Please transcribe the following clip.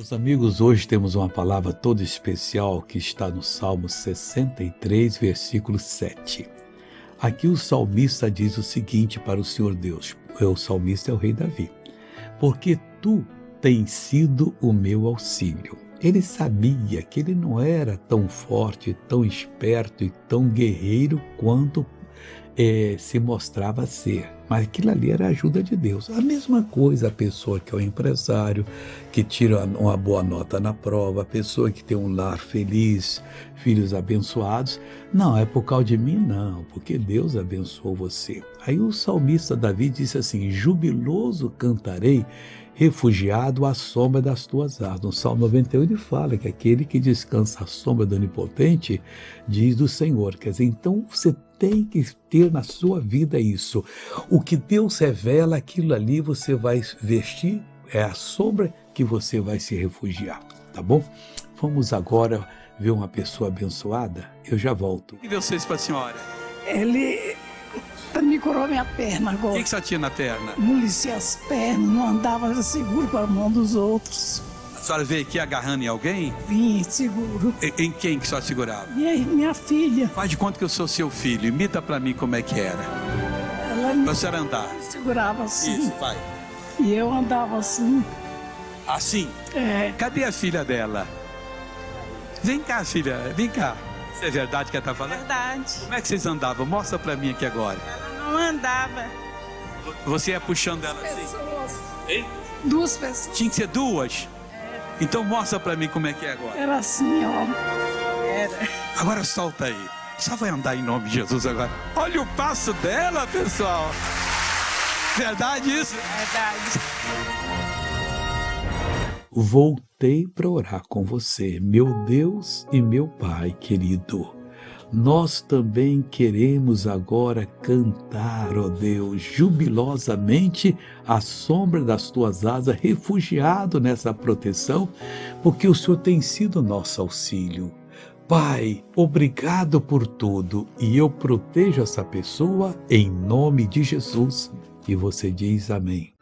Meus amigos, hoje temos uma palavra toda especial que está no Salmo 63, versículo 7. Aqui o salmista diz o seguinte para o Senhor Deus, o salmista é o rei Davi: porque tu tens sido o meu auxílio. Ele sabia que ele não era tão forte, tão esperto e tão guerreiro quanto se mostrava ser, mas aquilo ali era a ajuda de Deus. A mesma coisa a pessoa que é um empresário, que tira uma boa nota na prova, a pessoa que tem um lar feliz, filhos abençoados. Não, é por causa de mim, não, porque Deus abençoou você. Aí o salmista Davi disse assim: jubiloso cantarei, refugiado à sombra das tuas asas. No Salmo 91 ele fala que aquele que descansa à sombra do Onipotente diz do Senhor. Quer dizer, então você tem que ter na sua vida isso. O que Deus revela, aquilo ali você vai vestir, é a sombra que você vai se refugiar, tá bom? Vamos agora ver uma pessoa abençoada. Eu já volto. O que Deus fez para a senhora? Ele me curou minha perna O agora. que você tinha na perna? Amolecia as pernas, não andava seguro com a mão dos outros. A senhora veio aqui agarrando em alguém? Vinha seguro. Em quem que a senhora segurava? Minha filha, Faz de conta que eu sou seu filho. Imita para mim como é que era. ela me Para a senhora andar. segurava assim. Isso, vai. E eu andava assim. Assim. É, Cadê a filha dela? Vem cá, filha. Vem cá. Isso é verdade que ela está falando? Verdade. Como é que vocês andavam? Mostra para mim aqui agora. Ela não andava. Você ia puxando ela assim? pessoas, Hein? duas pessoas. Tinha que ser duas? Então mostra para mim como é que é agora. Era assim, ó. Era. Agora solta aí. Só vai andar em nome de Jesus agora. Olha o passo dela, pessoal. Verdade isso? Verdade. Voltei para orar com você, meu Deus e meu Pai querido. Nós também queremos agora cantar, ó Deus, jubilosamente à sombra das tuas asas, refugiado nessa proteção, porque o Senhor tem sido nosso auxílio. Pai, obrigado por tudo, e eu protejo essa pessoa em nome de Jesus. E você diz amém.